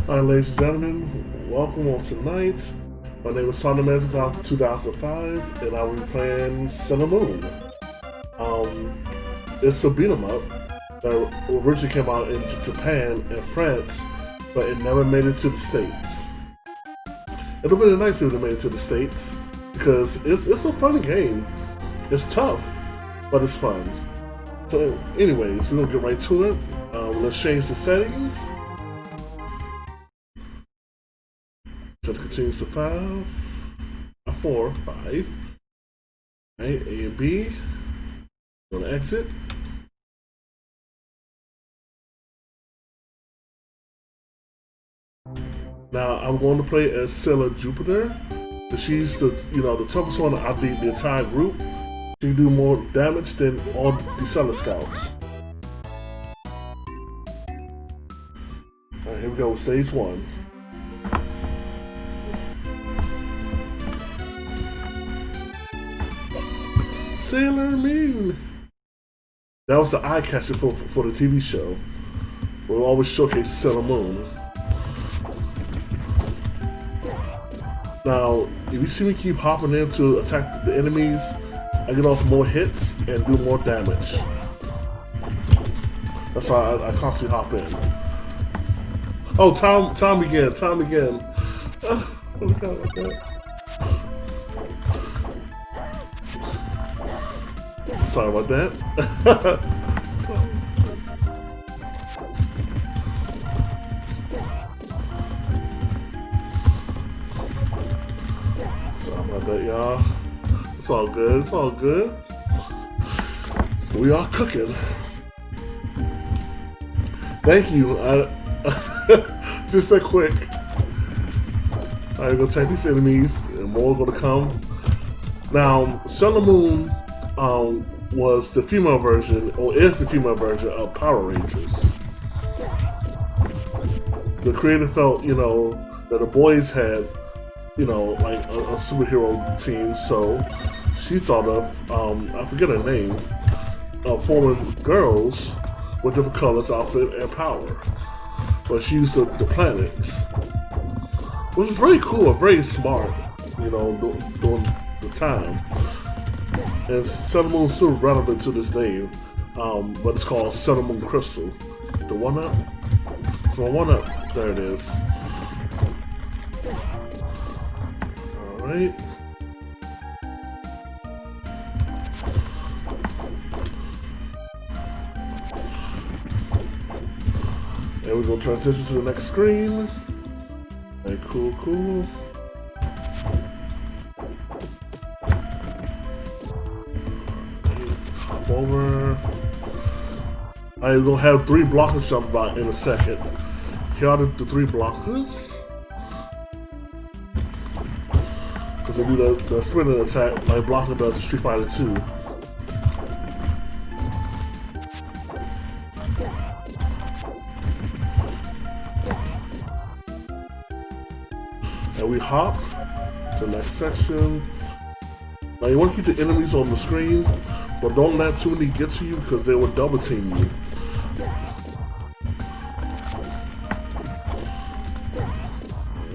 Alright, ladies and gentlemen, welcome on tonight. My name is Sonicman2005, and I will be playing Sailor Moon. It's a beat 'em up that originally came out in Japan and France, but it never made it to the States. It would have been nice if it made it to the States, because it's a fun game. It's tough, but it's fun. So anyways, we're gonna get right to it. Let's change the settings. So it continues to 4, 5. Right, A and B. Gonna exit. Now I'm going to play as Sailor Jupiter. She's the the toughest one out of the entire group. She can do more damage than all the Sailor Scouts. Alright, here we go with stage 1. Sailor Moon. That was the eye catcher for the TV show. We'll always showcase Sailor Moon. Now, if you see me keep hopping in to attack the enemies, I get off more hits and do more damage. That's why I constantly hop in. Oh, time again. Oh my god, like that. Sorry about that. Sorry about that, y'all. It's all good. We are cooking. Thank you. Just that quick. Alright, we're gonna take these enemies, and more are gonna come. Now, Sailor Moon was the female version, or is the female version of Power Rangers. The creator felt, that the boys had, like a superhero team, so she thought of, I forget her name, forming girls with different colors, outfit, and power. But she used the planets, which is very cool and very smart, during the time. And Sailor Moon is still relevant to this day, but it's called Sailor Moon Crystal. The 1-up? It's my 1-up. There it is. Alright. And we're going to transition to the next screen. Alright, cool. Over. Alright, we're gonna have 3 blockers jump about in a second. Here are the 3 blockers. Because they do the sprinting attack like blocker does in Street Fighter 2. And we hop to the next section. Now you want to keep the enemies on the screen, but don't let too many get to you because they will double team you.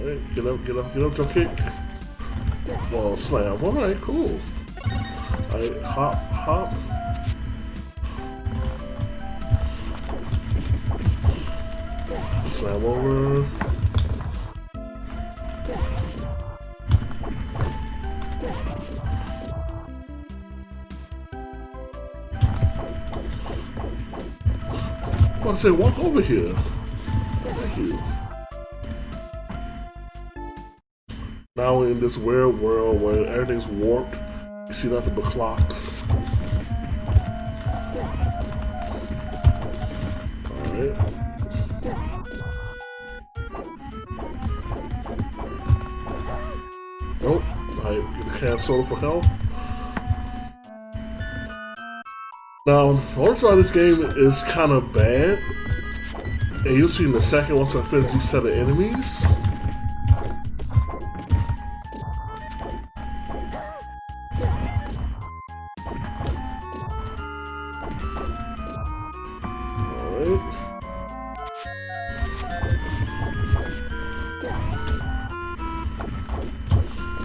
Alright, get up, jump kick. Well, slam. Alright, cool. Alright, hop. Slam over. I want to say, walk over here. Thank you. Now we're in this weird world where everything's warped. You see nothing but clocks. Alright. Nope. Alright, get the can soda for health. Now, the only side of this game is kind of bad, and you'll see in a second once I finish these set of enemies. Alright.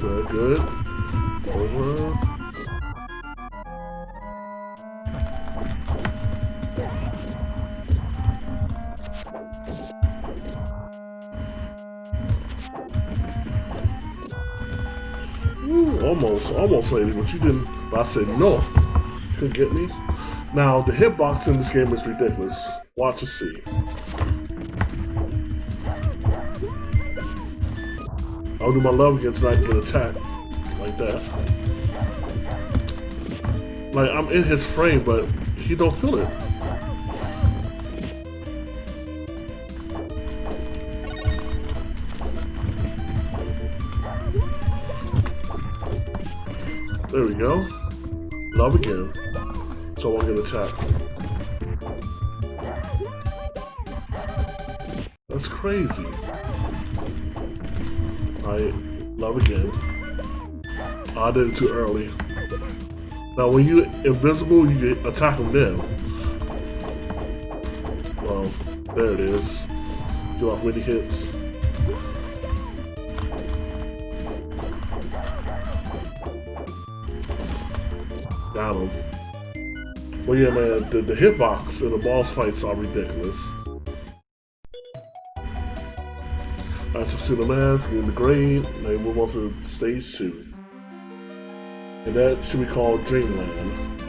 Good, good. Over. Ooh, almost lady, but you didn't. But I said no. You couldn't get me. Now, the hitbox in this game is ridiculous. Watch and see. I'll do my love again tonight with attack. Like that. Like, I'm in his frame, but he don't feel it. There we go. Love again. So I won't get attacked. That's crazy. Alright, love again. Oh, I did it too early. Now when you're invisible, you can attack them then. Well, there it is. Do off many hits. Got him. Well, yeah, man, the hitbox and the boss fights are ridiculous. Alright, so see the mask, get in the grade, and then move on to stage 2. And that should be called Dreamland.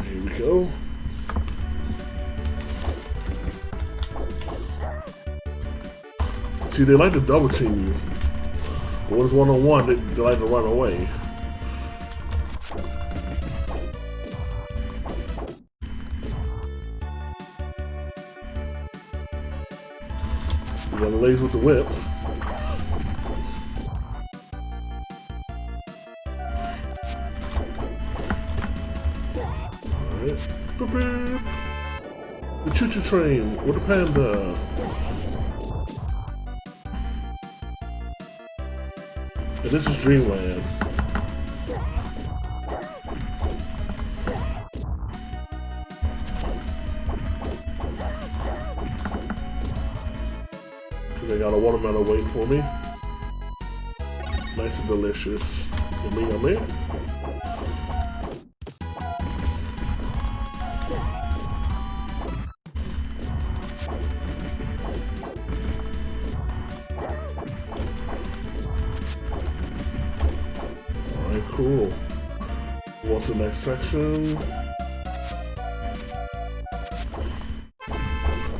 Here we go. See, they like to double team you. But when it's one-on-one, they like to run away. You got the laser with the whip. Alright. The choo-choo train with the panda. And this is Dreamland. They got a watermelon waiting for me. Nice and delicious. Yummy, yummy. Alright, cool. What's the next section?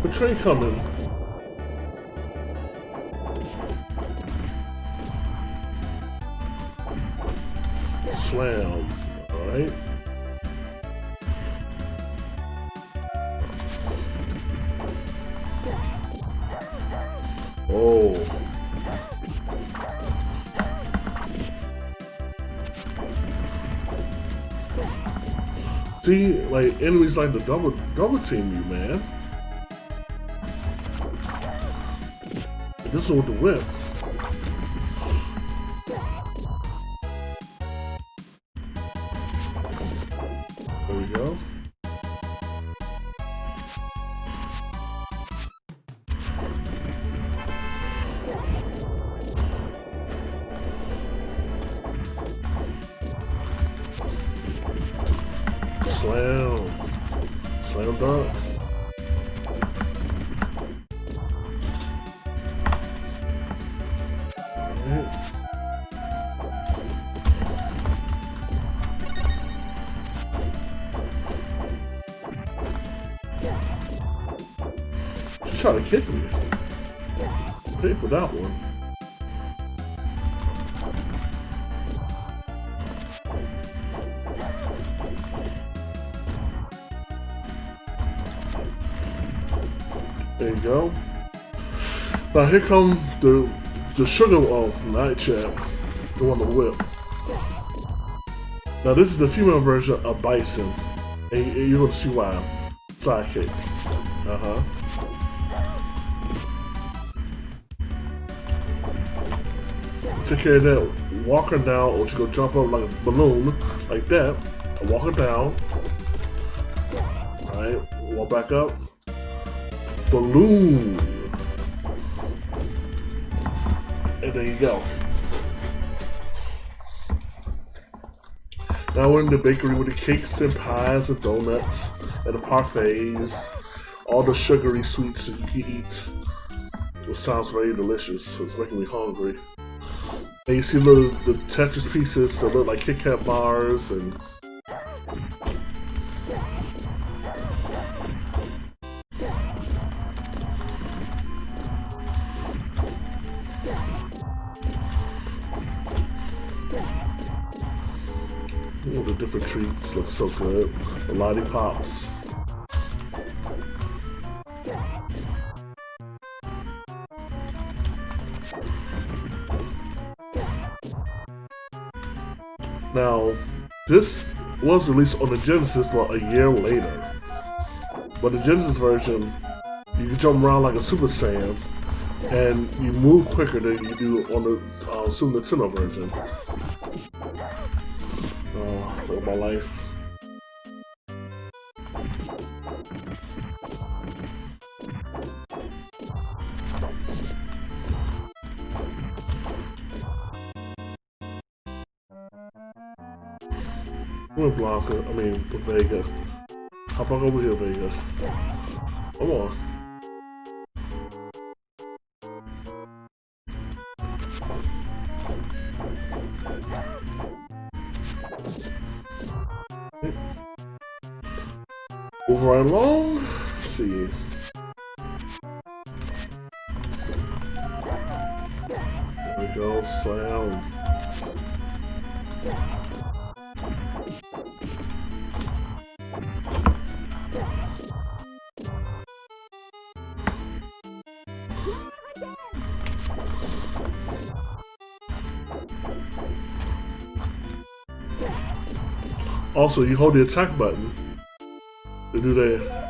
The train coming. Slam. Alright. Oh. See, like enemies like to double team you, man. And this is with the whip. There we go. Slam. Slam dunk. Alright. She's trying to kick me. Pay for that one. There you go. Now here come the sugar night chat, the one to whip. Now this is the female version of Bison, and you're gonna see why. Sidekick. Take care of that. Walk her down, or she go jump up like a balloon, like that. Walk her down. Alright, walk back up. balloon. And there you go. Now we're in the bakery with the cakes and pies and donuts and the parfaits, all the sugary sweets that you can eat. It sounds very delicious, so it's making me hungry. And you see the Tetris pieces that look like Kit Kat bars and the different treats look so good. The lollipops. Now, this was released on the Genesis about a year later. But the Genesis version, you can jump around like a Super Saiyan, and you move quicker than you do on the Super Nintendo version. Oh, my life. We're Blanca, Vega. Hop back over here, Vega. Come on. Move right along. Let's see. There we go. Slam. Also, you hold the attack button to do the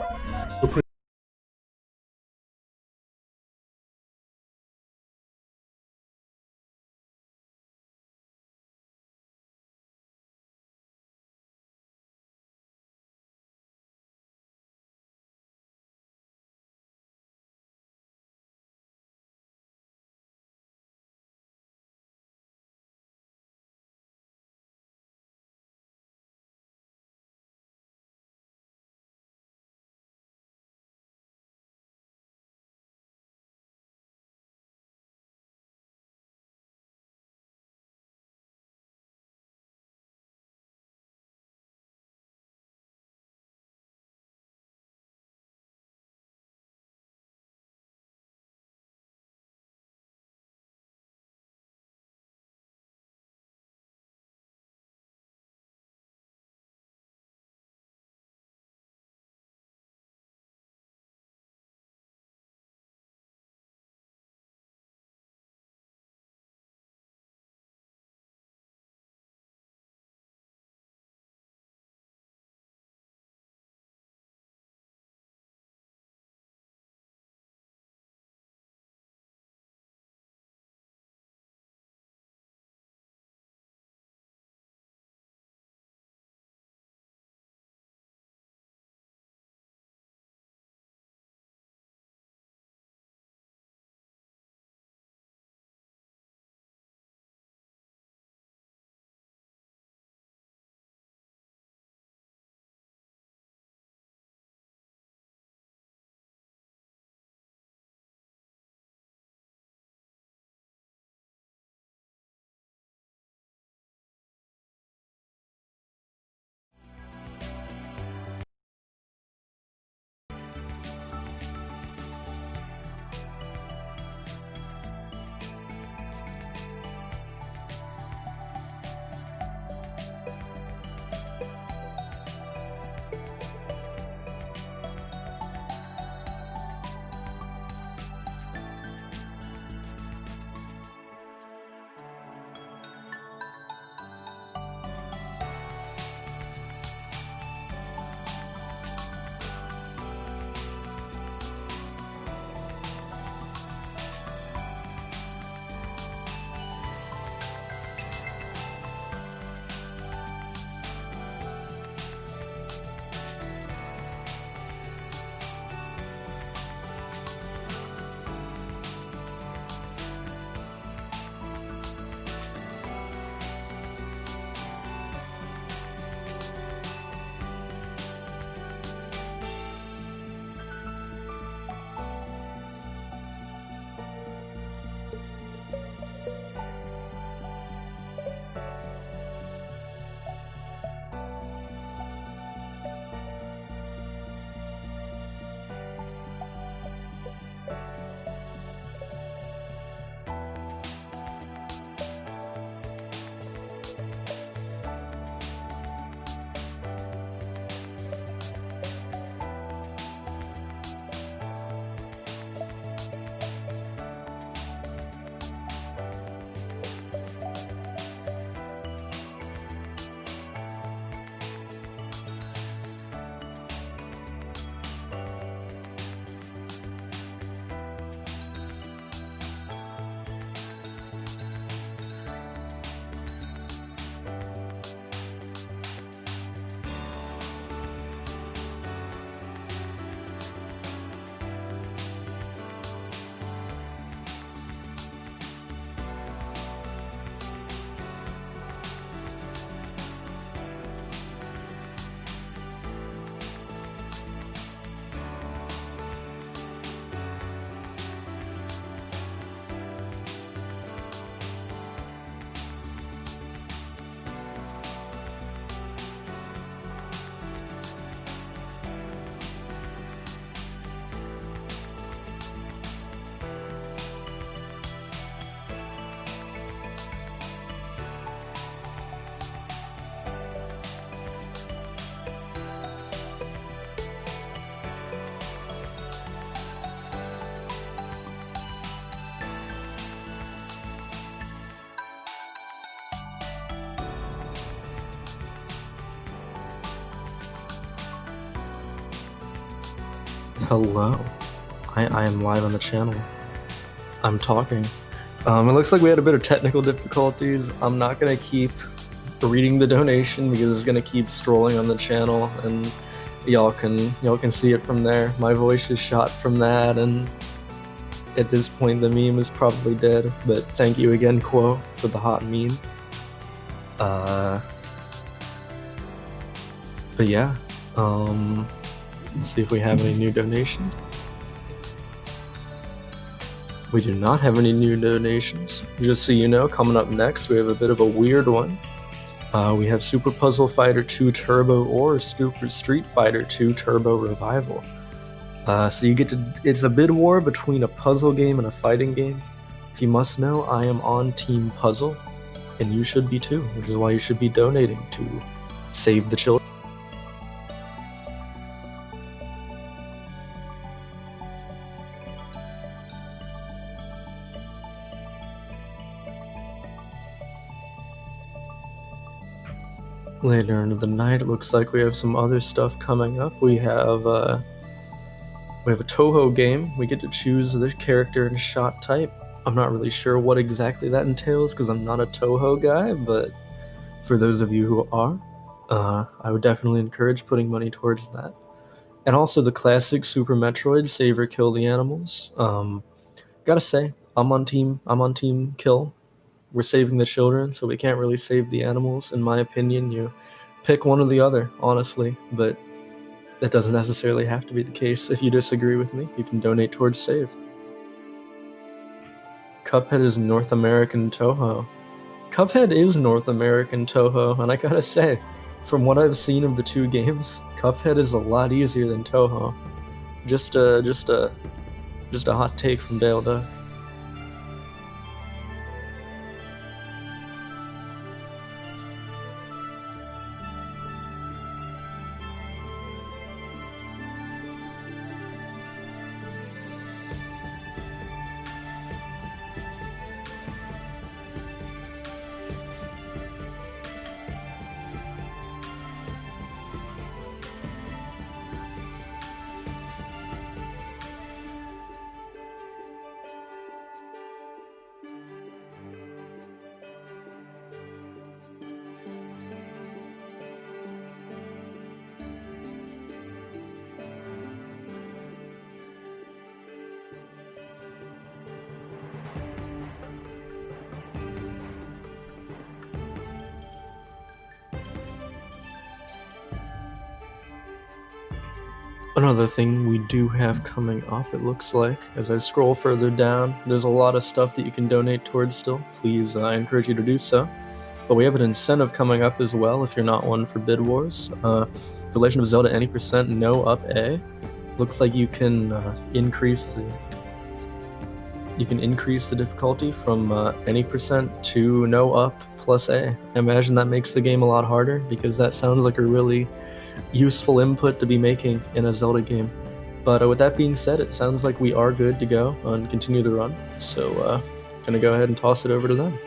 Hello. I am live on the channel. I'm talking. It looks like we had a bit of technical difficulties. I'm not gonna keep reading the donation because it's gonna keep scrolling on the channel, and y'all can see it from there. My voice is shot from that, and at this point the meme is probably dead. But thank you again, Quo, for the hot meme. But yeah, let's see if we have any new donations. We do not have any new donations. Just so you know, coming up next, we have a bit of a weird one. We have Super Puzzle Fighter 2 Turbo or Super Street Fighter 2 Turbo Revival. So you get to, it's a bid war between a puzzle game and a fighting game. If you must know, I am on Team Puzzle, and you should be too, which is why you should be donating to save the children. Later into the night, it looks like we have some other stuff coming up. We have a Toho game. We get to choose the character and shot type. I'm not really sure what exactly that entails because I'm not a Toho guy, but for those of you who are, I would definitely encourage putting money towards that. And also the classic Super Metroid, save or kill the animals. Gotta say, I'm on team kill. We're saving the children, so we can't really save the animals. In my opinion, you pick one or the other, honestly, but that doesn't necessarily have to be the case. If you disagree with me, you can donate towards save. Cuphead is North American Toho. Cuphead is North American Toho, and I gotta say, from what I've seen of the two games, Cuphead is a lot easier than Toho. Just a hot take from Dale Duck. Another thing we do have coming up, it looks like, as I scroll further down, there's a lot of stuff that you can donate towards still. Please, I encourage you to do so. But we have an incentive coming up as well if you're not one for Bid Wars. The Legend of Zelda any percent no up A. Looks like you can increase the difficulty from any percent to no up plus A. I imagine that makes the game a lot harder because that sounds like a really useful input to be making in a Zelda game. But with that being said, it sounds like we are good to go and continue the run. So gonna go ahead and toss it over to them.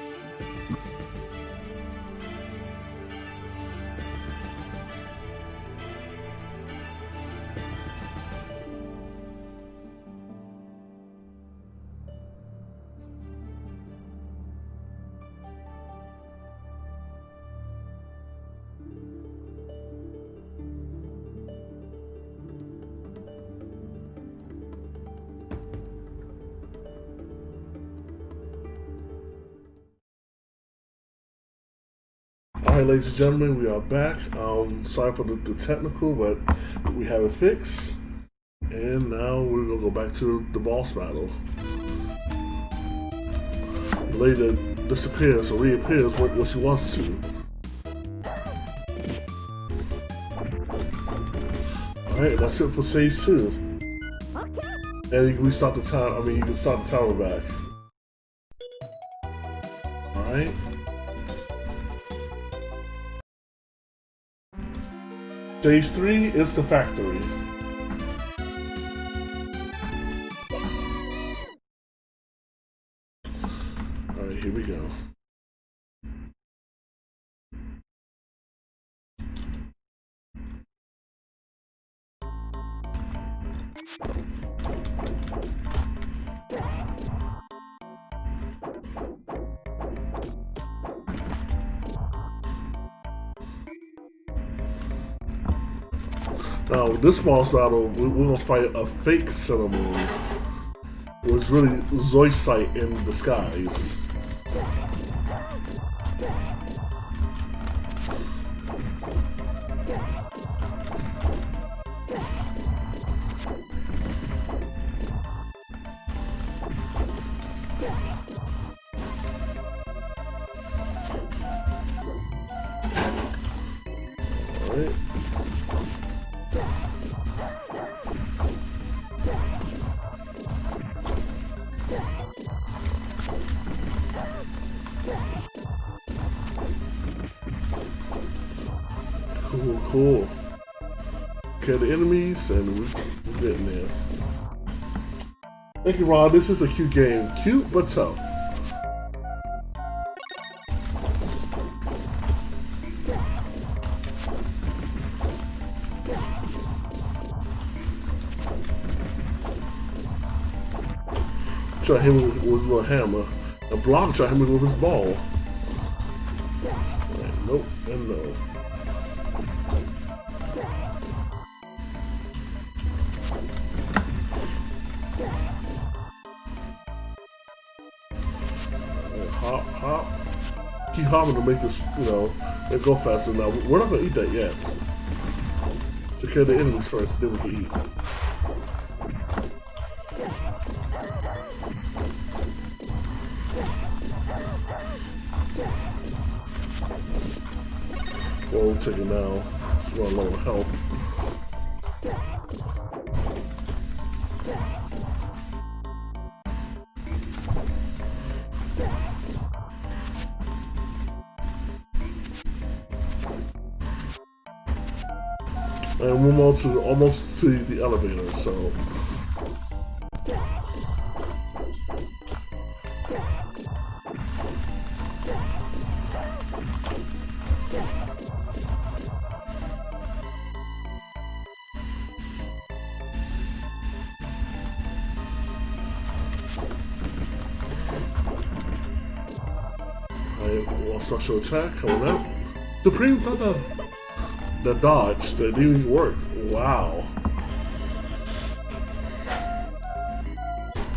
Alright, ladies and gentlemen, we are back. Sorry for the technical, but we have it fixed. And now we're going to go back to the boss battle. The lady disappears or reappears when she wants to. Alright, that's it for stage 2. And you can restart the time, you can start the timer back. Alright. Stage 3 is the factory. Alright, here we go. Now, this boss battle, we're gonna fight a fake Cinnamon. It was really Zoisite in disguise. Alright. Cool. Kill the enemies, and we're getting there. Thank you, Ron. This is a cute game. Cute, but tough. Try to hit him with his little hammer. And Block try to hit him with his ball. Right, nope, and no. Hop. Keep hopping to make this, it go faster. Now, we're not gonna eat that yet. Take care of the enemies first, then we can eat. Well, we'll take it now. Just run low on health. And we're almost to the elevator, so. Alright, special attack coming out. Supreme Thunder. The dodge that didn't even work. Wow.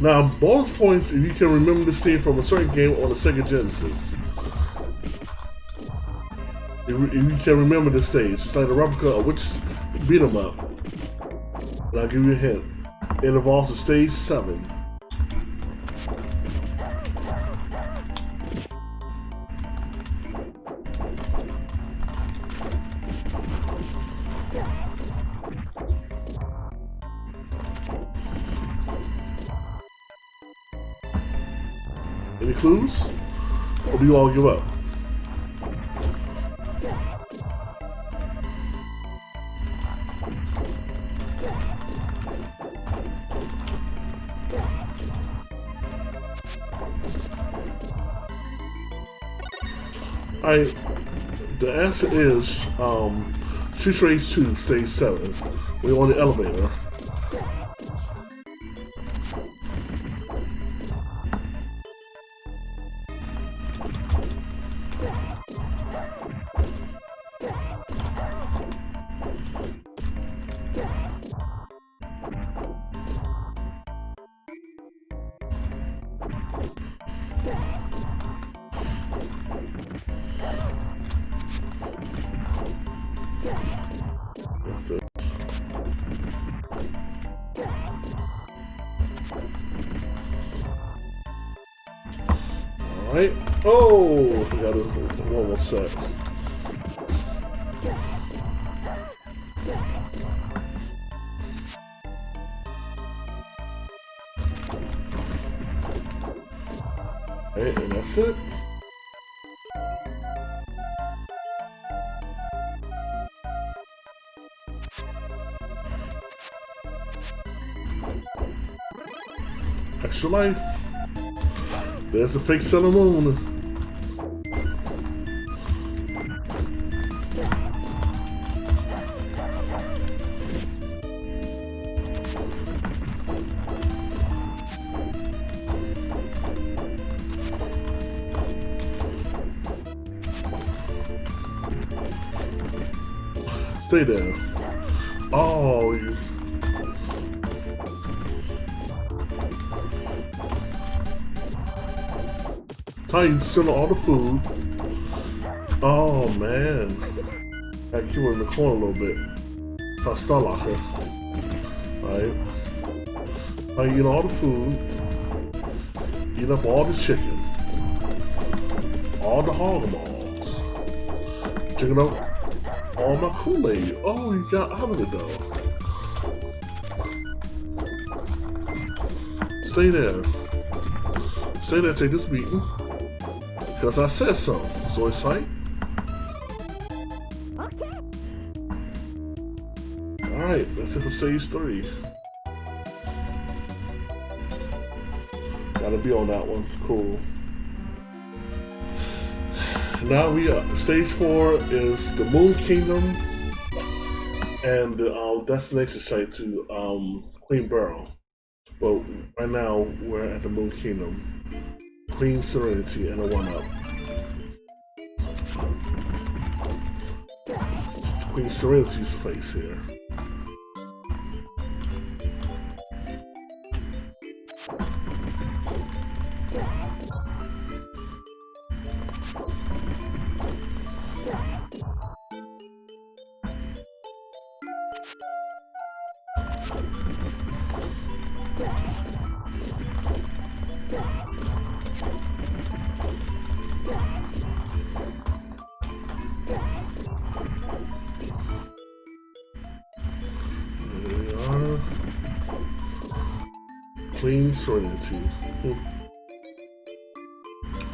Now, bonus points if you can remember the scene from a certain game on the Sega Genesis. If you can remember the stage, it's like a replica of which beat 'em up. And I'll give you a hint. It involves the stage 7. Any clues? Or do you all give up? The answer is Street Race 2, Stage 7. We're on the elevator. Alright. Oh, I forgot it was one more set. Alright, and that's it. Extra life. There's a fake Sailor Moon. Stay there. Oh, you. Titan stealing all the food. Oh man. I keep her in the corner a little bit. I star lock her. Alright. I eat all the food. Eat up all the chicken. All the hog balls. Drinking up all my Kool-Aid. Oh, you got out of it though. Stay there. Stay there, take this beating. Because I said so. Zoe Sight. Okay. Alright, that's it for stage 3. Gotta be on that one. Cool. Now we stage 4 is the Moon Kingdom and the destination site to Queen Barrow. But right now we're at the Moon Kingdom. Queen Serenity and a 1-up. It's Queen Serenity's place here. Queen Serenity.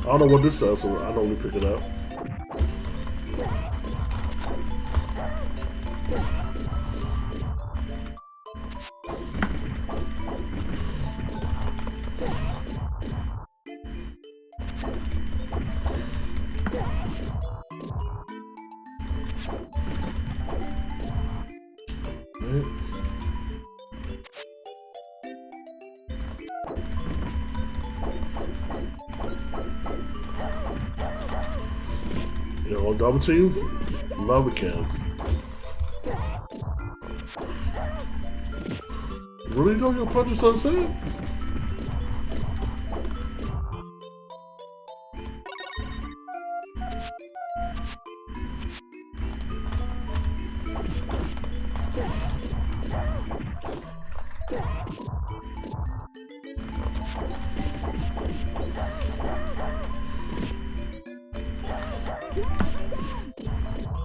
I don't know what this does, so I normally pick it up. You know, double team? Love again. Really know your punches sunset?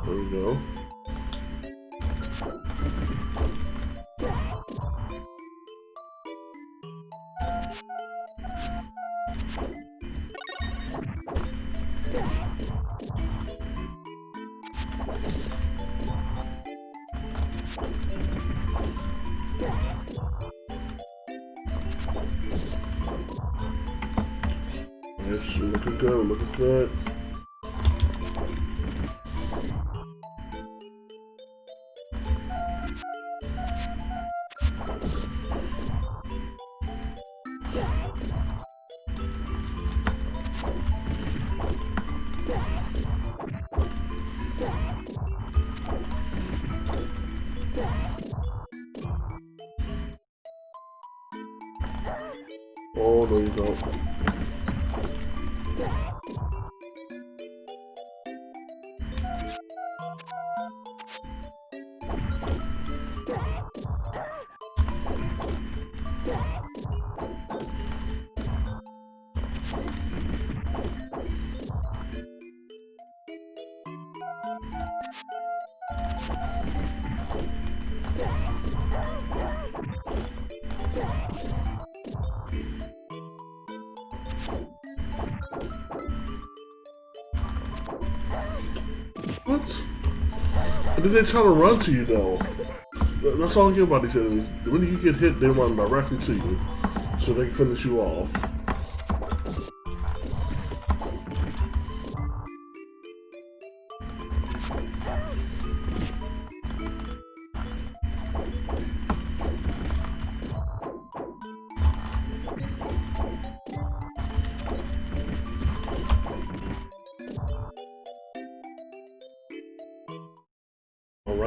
There we go. Yes, looking good, looking good. Oh, there you go. What? And then they try to run to you though. That's all I get about these enemies. When you get hit, they run directly to you, so they can finish you off.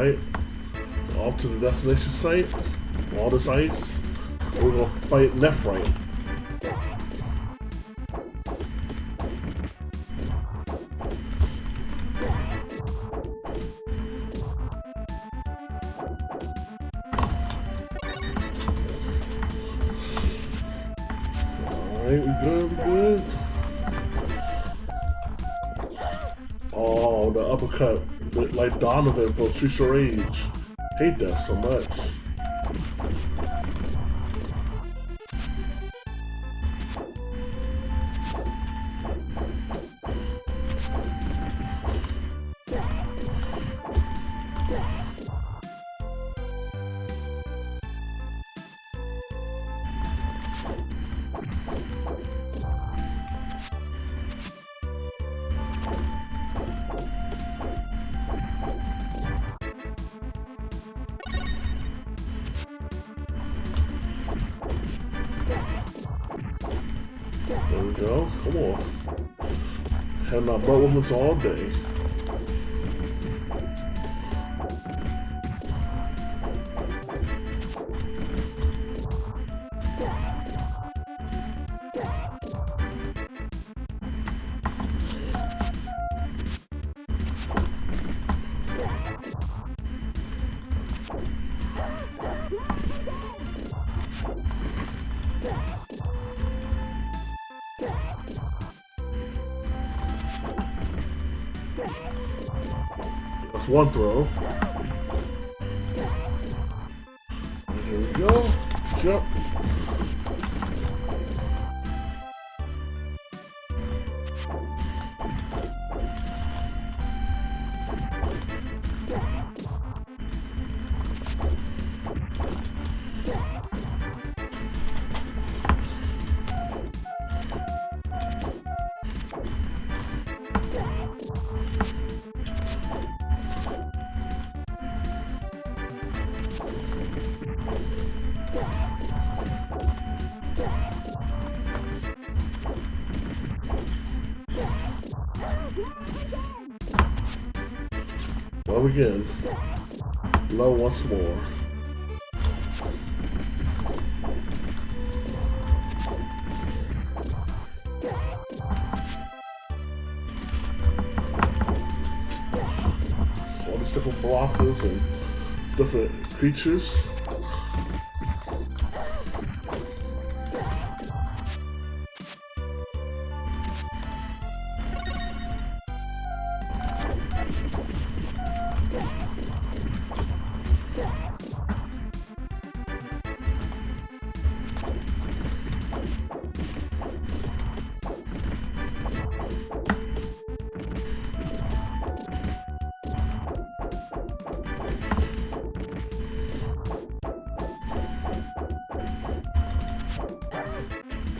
Alright. Off to the destination site. All this ice. We're gonna fight Nephrite. Alright, we good. Oh, the uppercut, like Donovan from Streets of Rage. Hate that so much. There we go. Come on. Had my butt women's all day. That's one throw. And here we go. Jump. Low again. Low once more. All these different blockers and different creatures.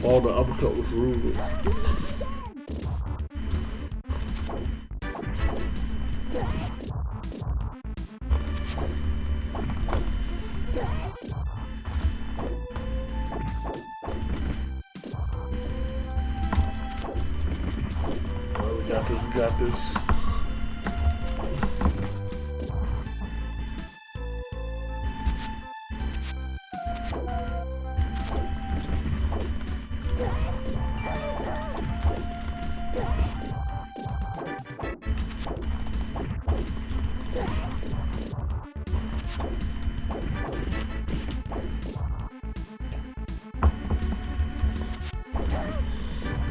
Oh, the uppercut was rude. Well, we got this.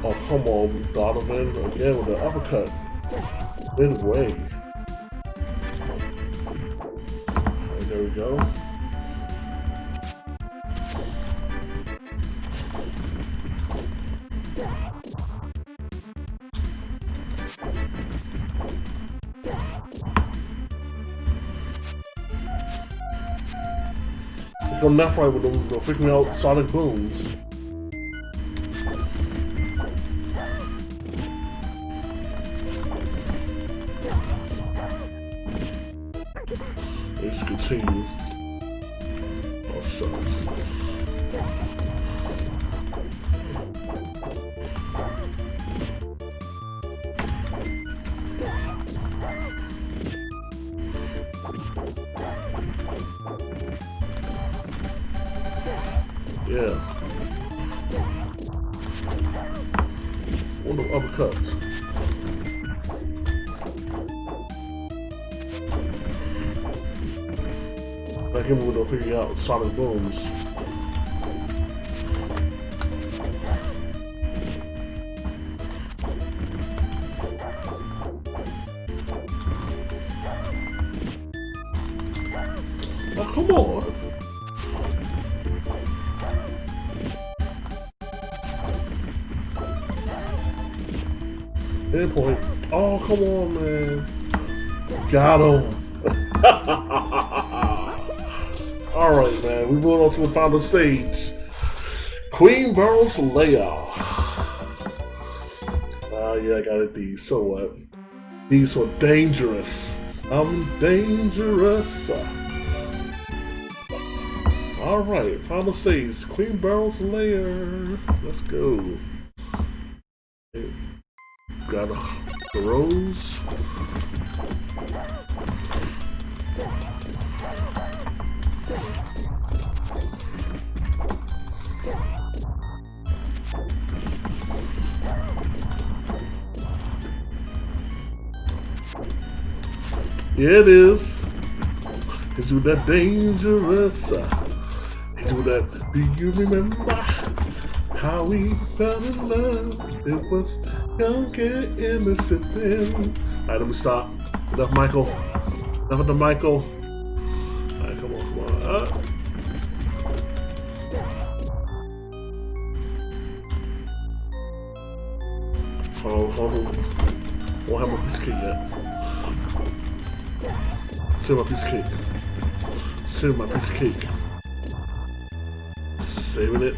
Oh, come on, Donovan, again with the uppercut. Midway. Right, there we go. Here come Nephrite with the freaking out sonic booms. Let's continue. Oh, shucks. Yeah. One of the uppercuts. Like him when they'll figure out sonic booms. Oh, come on. Endpoint. Oh, come on, man. Got him. Alright, man. We moving on to the final stage. Queen Barrel's Layout. Yeah, I got it. These. So what? These were dangerous. I'm dangerous. Alright, final stage. Queen Barrel's Lair. Let's go. Got the rose. Yeah, it is. Cause you that dangerous. You that. Do you remember how we fell in love? It was young and innocent then. Alright, let me stop. Enough, Michael. Enough of the Michael. Alright, come on, come on. Hold on. Won't have my piece of cake yet. Save my piece of cake. Save my piece of cake. Saving it.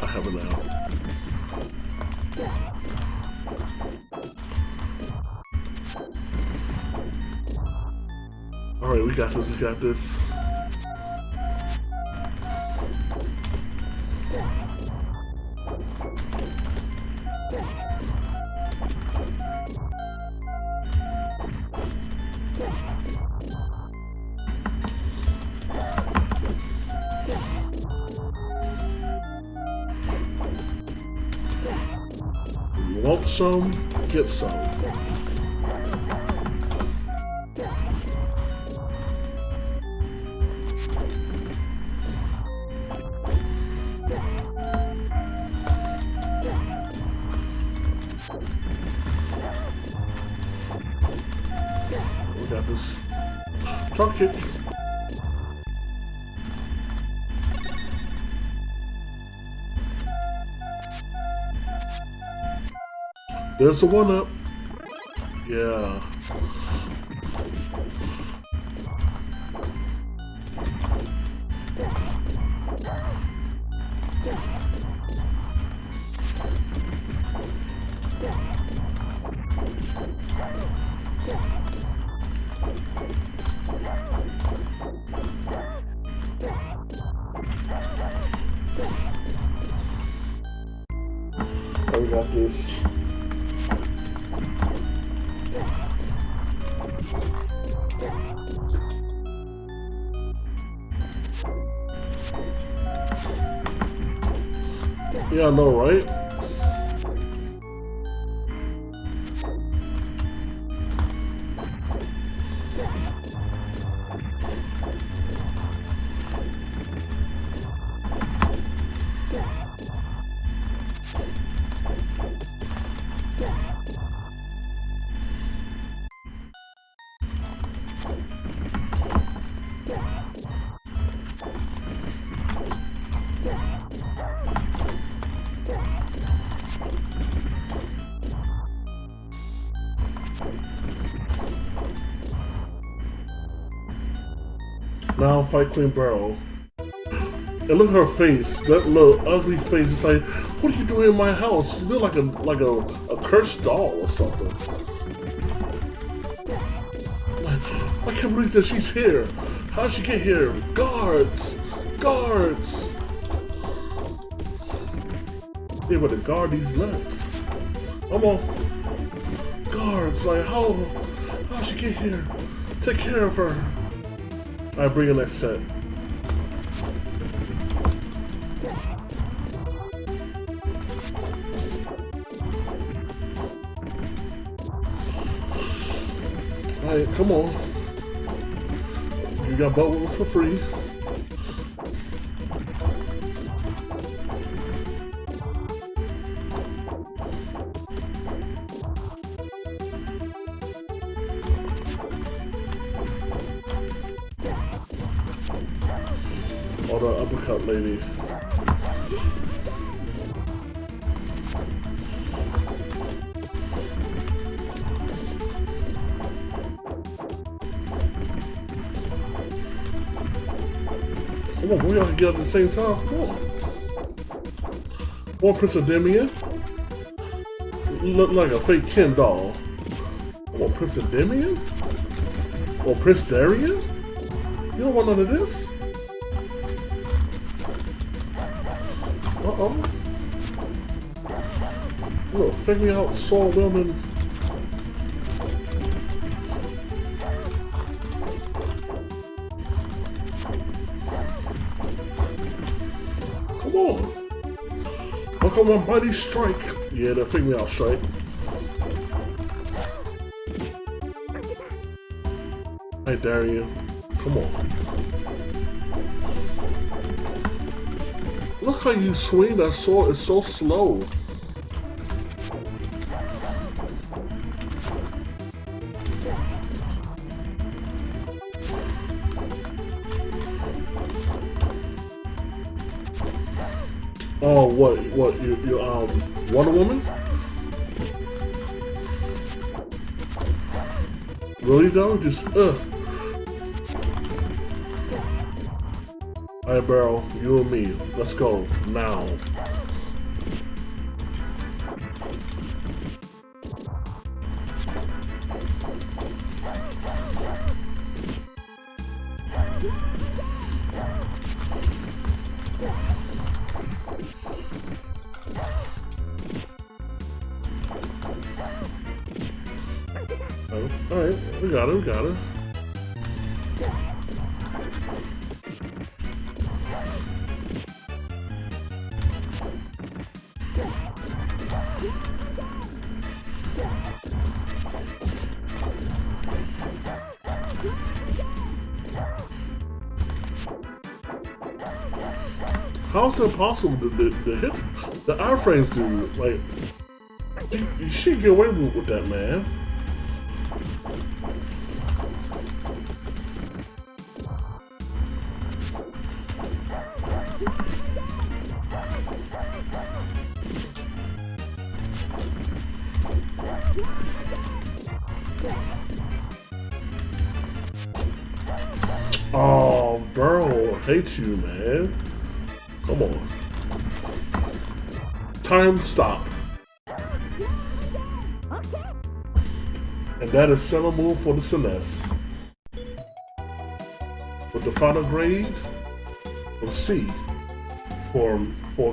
I have it now. Alright, we got this, we got this. Want some, get some. We got this. Drop kick. There's the 1-up. Yeah. Oh, we got this. Yeah, I know, right? Now fight Queen Barrel. And look at her face, that little ugly face. It's like, what are you doing in my house? You look like a cursed doll or something. Like, I can't believe that she's here. How did she get here? Guards! Guards! They better guard these nuts. Come on. guards. Like, how'd she get here? Take care of her. Alright, bring in next set. Alright, come on. You got butt whooping for free. Oh, the uppercut lady. Come on, we all can get up at the same time. Come on. Come on, Prince Ademian. Look like a fake Ken doll. Come on, Prince Ademian? Or Prince Darian? You don't want none of this? Uh-oh. Look, fake me out, Saul Wellman. Come on. Look on my mighty strike. Yeah, that fake me out strike. Hey, Darian. Come on. Look how you swing that sword. It's so slow. Oh, what, you Wonder Woman? Really though? Just, Alright, Barrel, you and me. Let's go, now. Alright, we got it. How is it possible to hit the iframes, dude? Like, you should get away with that, man. Oh, bro, I hate you, man. Come on. Time stop. And that is Sailor Moon for the SNES. With the final grade of C for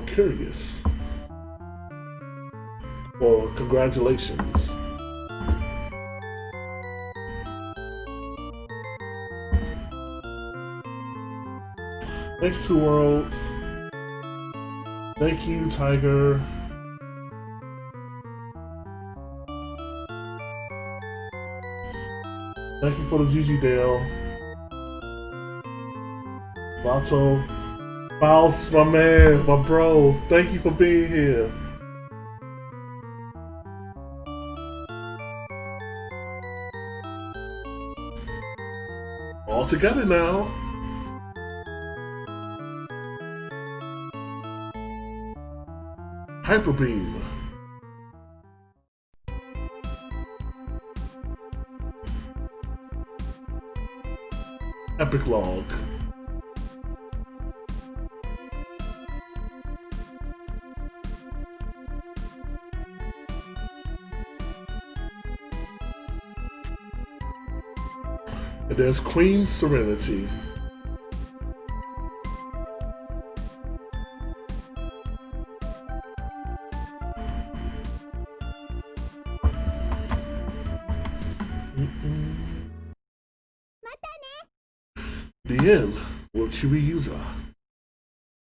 Curious. Well, congratulations. Next two worlds. Thank you, Tiger. Thank you for the GG Dale. Vato. Faust, my man, my bro. Thank you for being here. All together now. Hyper Beam. Epic Log. And there's Queen Serenity. The end will Chibi User.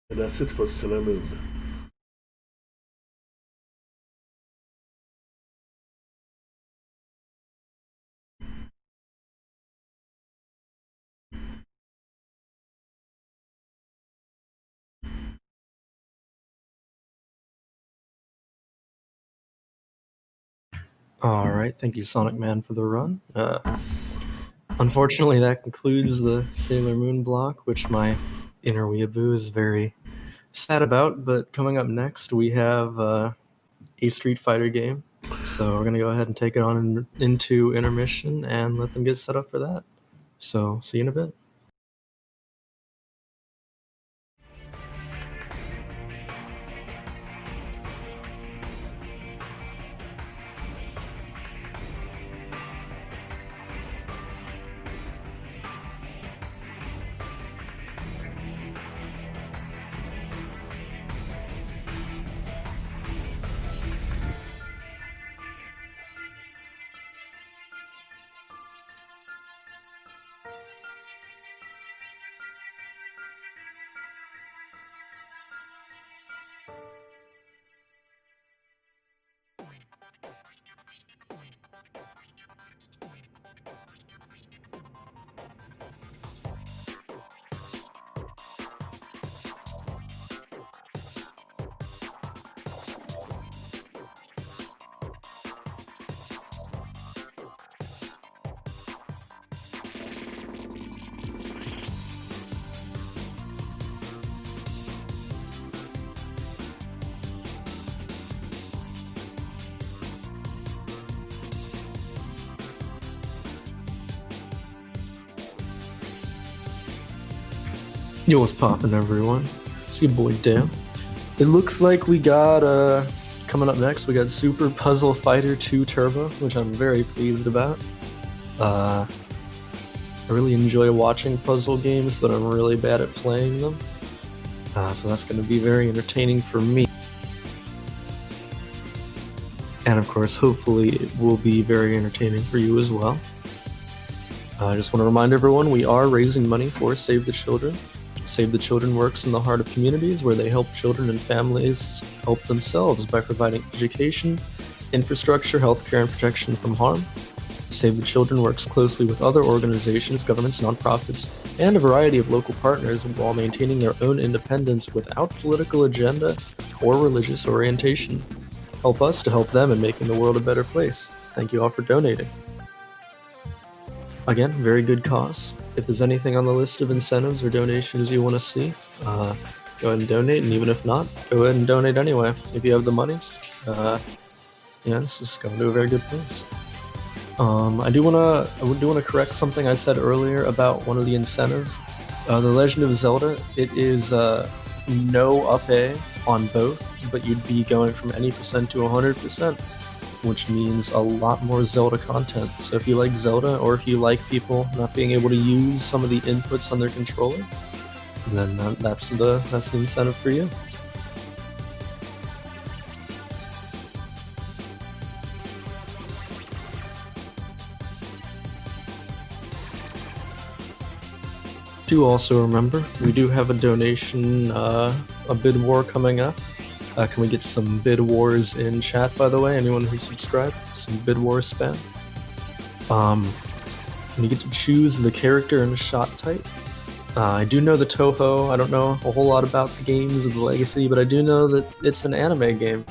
And that's it for Sailor Moon. All right, thank you, Sonic Man, for the run. Unfortunately, that concludes the Sailor Moon block, which my inner weeaboo is very sad about. But coming up next, we have a Street Fighter game. So we're gonna go ahead and take it on into intermission and let them get set up for that. So see you in a bit. Yo, what's poppin', everyone? It's your boy Dan. It looks like we got coming up next. We got Super Puzzle Fighter 2 Turbo, which I'm very pleased about. I really enjoy watching puzzle games, but I'm really bad at playing them. So that's going to be very entertaining for me. And of course, hopefully it will be very entertaining for you as well. I just want to remind everyone we are raising money for Save the Children. Save the Children works in the heart of communities where they help children and families help themselves by providing education, infrastructure, healthcare, and protection from harm. Save the Children works closely with other organizations, governments, nonprofits, and a variety of local partners while maintaining their own independence without political agenda or religious orientation. Help us to help them in making the world a better place. Thank you all for donating. Again, very good cause. If there's anything on the list of incentives or donations you want to see, go ahead and donate, and even if not, go ahead and donate anyway. If you have the money, this is going to a very good place. I do want to correct something I said earlier about one of the incentives. The Legend of Zelda, it is no up A on both, but you'd be going from any percent to 100%. Which means a lot more Zelda content. So if you like Zelda, or if you like people not being able to use some of the inputs on their controller, then that's the incentive for you. Do also remember, we do have a donation, a bid war coming up. Can we get some bid wars in chat, by the way? Anyone who subscribed? Some bid war spam. You get to choose the character and shot type. I do know the Toho. I don't know a whole lot about the games of the Legacy, but I do know that it's an anime game.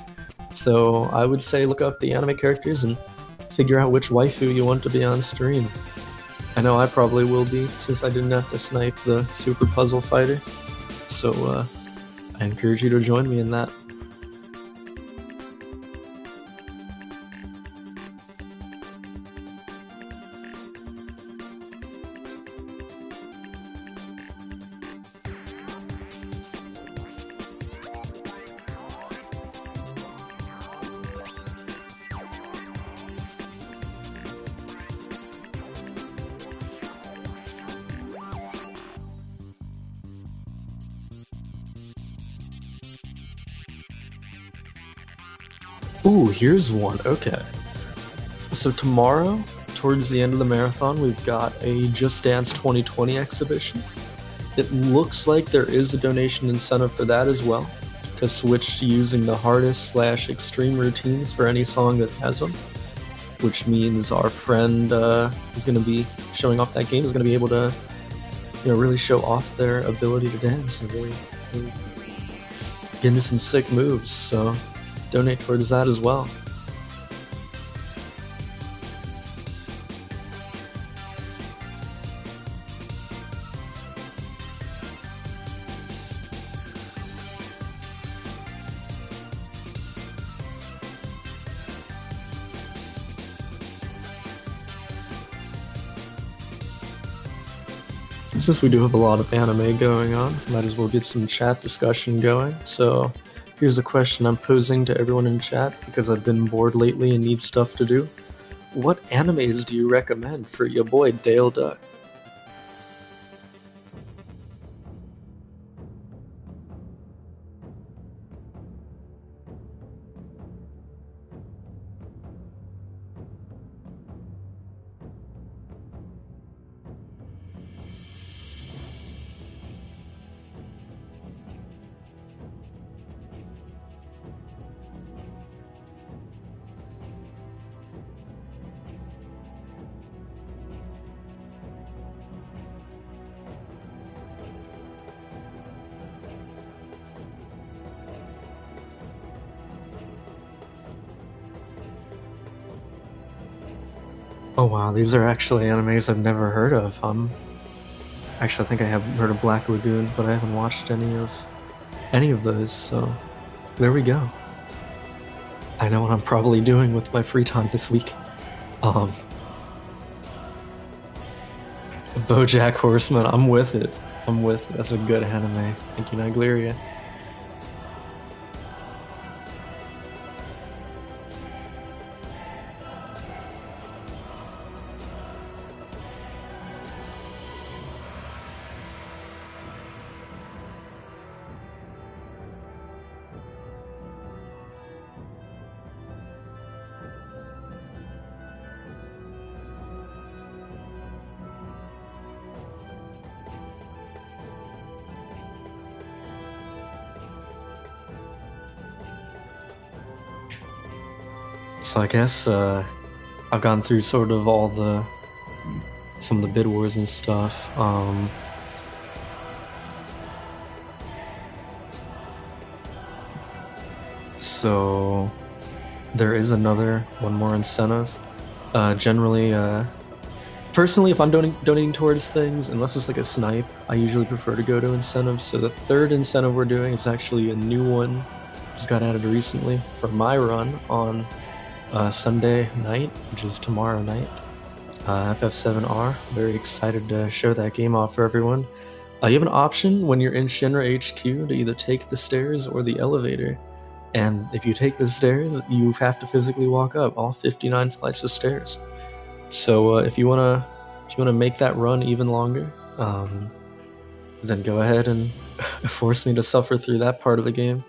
So I would say look up the anime characters and figure out which waifu you want to be on stream. I know I probably will be, since I didn't have to snipe the Super Puzzle Fighter. So I encourage you to join me in that. Ooh, here's one. Okay. So tomorrow, towards the end of the marathon, we've got a Just Dance 2020 exhibition. It looks like there is a donation incentive for that as well, to switch to using the hardest/extreme routines for any song that has them, which means our friend who's going to be showing off that game is going to be able to, really show off their ability to dance and really get into some sick moves. So donate towards that as well. Since we do have a lot of anime going on, might as well get some chat discussion going. So here's a question I'm posing to everyone in chat because I've been bored lately and need stuff to do. What animes do you recommend for your boy Dale Duck? Oh wow, these are actually animes I've never heard of. Actually, I think I have heard of Black Lagoon, but I haven't watched any of those. So there we go. I know what I'm probably doing with my free time this week. BoJack Horseman, I'm with it. I'm with it. That's a good anime. Thank you, Nigleria. So I guess I've gone through sort of some of the bid wars and stuff. So there is one more incentive. Generally, personally, if I'm donating towards things, unless it's like a snipe, I usually prefer to go to incentives. So the third incentive we're doing is actually a new one, just got added recently for my run on Sunday night, which is tomorrow night. FF7R. Very excited to show that game off for everyone. You have an option when you're in Shinra HQ to either take the stairs or the elevator. And if you take the stairs, you have to physically walk up all 59 flights of stairs. So if you wanna make that run even longer, then go ahead and force me to suffer through that part of the game.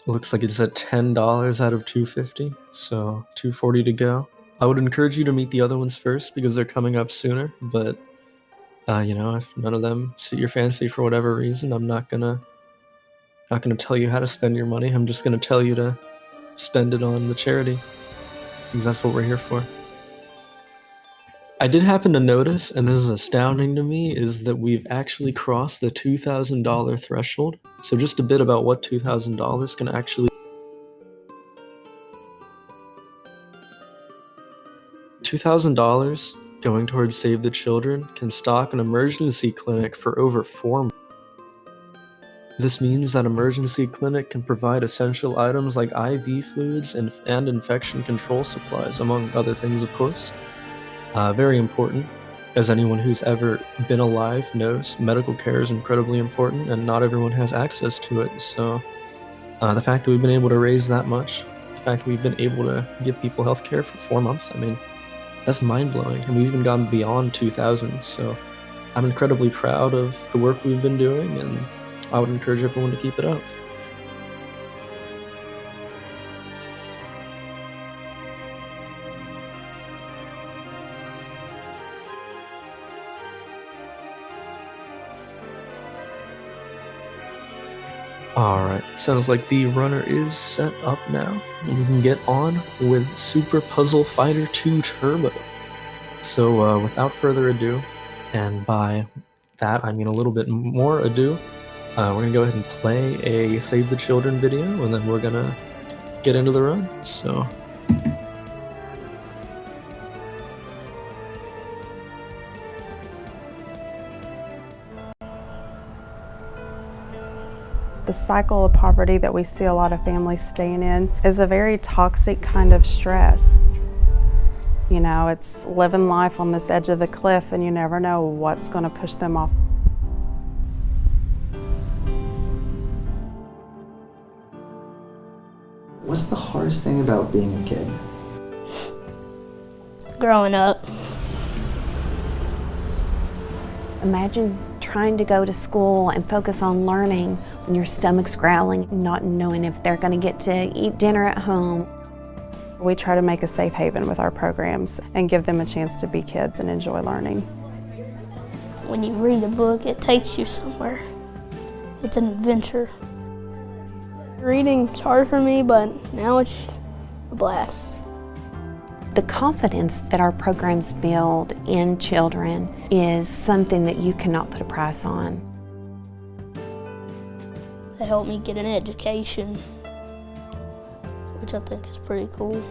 Looks like it's at $10 out of $250, so $240 to go. I would encourage you to meet the other ones first because they're coming up sooner, but if none of them suit your fancy for whatever reason, I'm not gonna tell you how to spend your money. I'm just gonna tell you to spend it on the charity because that's what we're here for. I did happen to notice, and this is astounding to me, is that we've actually crossed the $2,000 threshold. So just a bit about what $2,000 can actually... $2,000 going towards Save the Children can stock an emergency clinic for over 4 months. This means that emergency clinic can provide essential items like IV fluids and infection control supplies, among other things, of course. Very important. As anyone who's ever been alive knows, medical care is incredibly important and not everyone has access to it. So the fact that we've been able to raise that much, the fact that we've been able to give people healthcare for 4 months, I mean, that's mind-blowing. And we've even gone beyond 2,000. So I'm incredibly proud of the work we've been doing, and I would encourage everyone to keep it up. Alright, sounds like the runner is set up now, and we can get on with Super Puzzle Fighter 2 Turbo. So without further ado, and by that I mean a little bit more ado, we're going to go ahead and play a Save the Children video, and then we're going to get into the run. So the cycle of poverty that we see a lot of families staying in is a very toxic kind of stress. You know, it's living life on this edge of the cliff and you never know what's going to push them off. What's the hardest thing about being a kid? Growing up. Imagine trying to go to school and focus on learning when your stomach's growling, not knowing if they're going to get to eat dinner at home. We try to make a safe haven with our programs and give them a chance to be kids and enjoy learning. When you read a book, it takes you somewhere. It's an adventure. Reading's hard for me, but now it's a blast. The confidence that our programs build in children is something that you cannot put a price on. They helped me get an education, which I think is pretty cool.